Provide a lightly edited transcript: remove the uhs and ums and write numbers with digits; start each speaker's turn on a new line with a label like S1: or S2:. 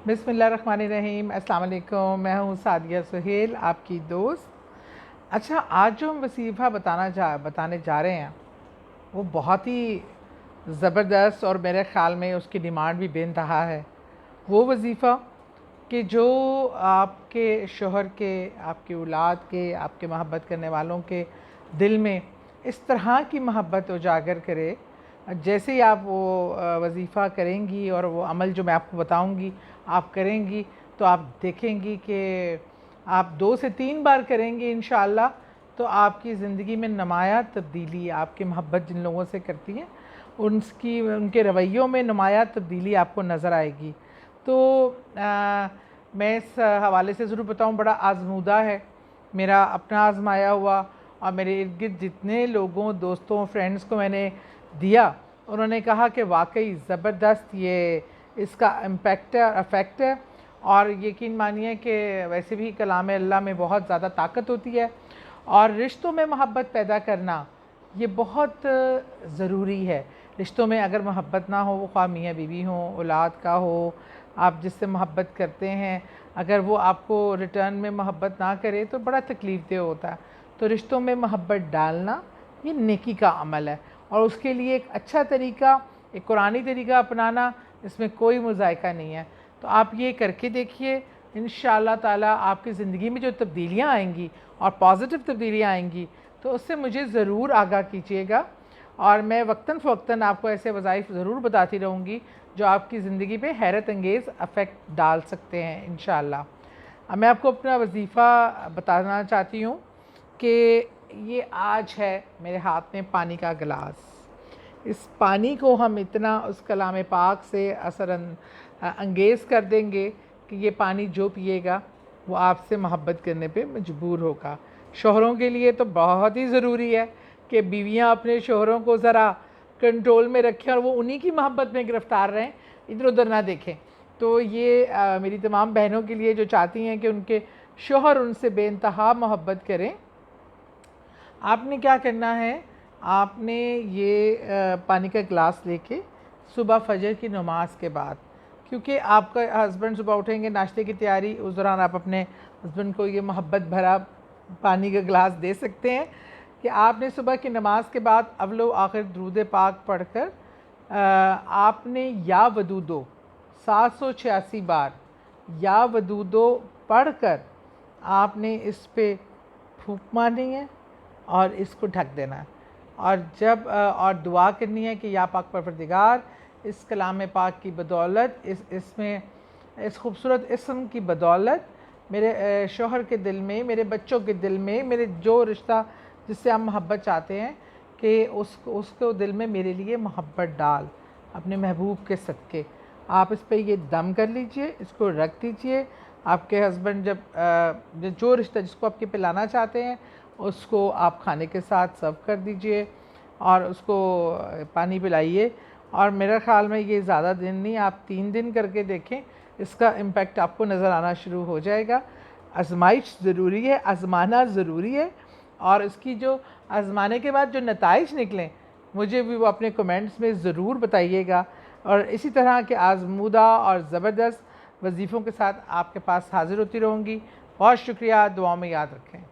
S1: बिस्मिल्लाहिर्रहमानिर्रहीम। अस्सलाम वालेकुम। मैं हूँ सादिया सुहेल, आपकी दोस्त। अच्छा, आज जो हम वजीफ़ा बताने जा रहे हैं वो बहुत ही ज़बरदस्त और मेरे ख़्याल में उसकी डिमांड भी बेइंतहा है। वो वजीफ़ा कि जो आपके शोहर के, आपकी औलाद के, आपके मोहब्बत करने वालों के दिल में इस तरह की मोहब्बत उजागर करे। जैसे ही आप वो वजीफ़ा करेंगी और वो अमल जो मैं आपको बताऊंगी आप करेंगी, तो आप देखेंगी कि आप 2 से 3 बार करेंगी इंशाअल्लाह, तो आपकी ज़िंदगी में नुमायाँ तब्दीली, आपकी मोहब्बत जिन लोगों से करती हैं उनके रवैयों में नुमायाँ तब्दीली आपको नज़र आएगी। तो मैं इस हवाले से ज़रूर बताऊँ, बड़ा आज़मूदा है, मेरा अपना आज़माया हुआ, और मेरे इर्द गिर्द जितने लोगों, दोस्तों, फ्रेंड्स को मैंने दिया, उन्होंने कहा कि वाकई ज़बरदस्त ये इसका इम्पेक्ट है, अफेक्ट है। और यकीन मानिए कि वैसे भी कलाम अल्लाह में बहुत ज़्यादा ताकत होती है, और रिश्तों में मोहब्बत पैदा करना ये बहुत ज़रूरी है। रिश्तों में अगर मोहब्बत ना हो, वो ख्वाह मियाँ बीवी हों, औलाद का हो, आप जिससे मोहब्बत करते हैं, अगर वो आपको रिटर्न में मोहब्बत ना करे तो बड़ा तकलीफ़ देह होता है। तो रिश्तों में मोहब्बत डालना ये नेकी का अमल है, और उसके लिए एक अच्छा तरीका, एक कुरानी तरीका अपनाना, इसमें कोई मुज़ायका नहीं है। तो आप ये करके देखिए, इंशाअल्लाह ताला आपकी ज़िंदगी में जो तब्दीलियाँ आएंगी और पॉजिटिव तब्दीलियाँ आएंगी, तो उससे मुझे ज़रूर आगाह कीजिएगा, और मैं वक्तन फ़वक्तन आपको ऐसे वज़ाइफ ज़रूर बताती रहूँगी जो आपकी ज़िंदगी पे हैरत अंगेज़ अफ़ेक्ट डाल सकते हैं इंशाअल्लाह। अब मैं आपको अपना वजीफ़ा बताना चाहती हूँ कि ये आज है मेरे हाथ में पानी का गिलास। इस पानी को हम इतना उस कलाम पाक से अंगेज़ कर देंगे कि ये पानी जो पिएगा वो आपसे मोहब्बत करने पे मजबूर होगा। शोहरों के लिए तो बहुत ही ज़रूरी है कि बीवियां अपने शोहरों को ज़रा कंट्रोल में रखें और वो उन्हीं की मोहब्बत में गिरफ़्तार रहें, इधर उधर ना देखें। तो ये मेरी तमाम बहनों के लिए जो चाहती हैं कि उनके शोहर उनसे बेइंतहा मोहब्बत करें, आपने क्या करना है, आपने ये पानी का गिलास लेके सुबह फजर की नमाज के बाद, क्योंकि आपका हस्बैंड सुबह उठेंगे, नाश्ते की तैयारी, उस दौरान आप अपने हस्बैंड को ये मोहब्बत भरा पानी का गिलास दे सकते हैं कि आपने सुबह की नमाज के बाद अव्वल आखिर दुरूद पाक पढ़कर आपने या वदूदो 786 बार या वदूदो पढ़कर आपने इस पे फूंक मारनी है और इसको ढक देना है। और दुआ करनी है कि या पाक परवरदिगार, इस कलाम पाक की बदौलत, इसमें इस खूबसूरत इस्म की बदौलत मेरे शोहर के दिल में, मेरे बच्चों के दिल में, मेरे जो रिश्ता जिससे हम मोहब्बत चाहते हैं, कि उसको दिल में मेरे लिए मोहब्बत डाल अपने महबूब के सदक़े। आप इस पे ये दम कर लीजिए, इसको रख दीजिए। आपके हस्बैंड जब जो रिश्ता जिसको आपके पिलाना चाहते हैं उसको आप खाने के साथ सर्व कर दीजिए और उसको पानी पिलाइए। और मेरे ख़्याल में ये ज़्यादा दिन नहीं, आप 3 दिन करके देखें, इसका इम्पेक्ट आपको नज़र आना शुरू हो जाएगा। आजमाइश ज़रूरी है, आज़माना ज़रूरी है, और इसकी जो आज़माने के बाद जो नताइज निकलें मुझे भी वो अपने कमेंट्स में ज़रूर बताइएगा। और इसी तरह के आज़मूदा और ज़बरदस्त वजीफ़ों के साथ आपके पास हाज़िर होती रहूँगी। बहुत शुक्रिया, दुआओं में याद रखें।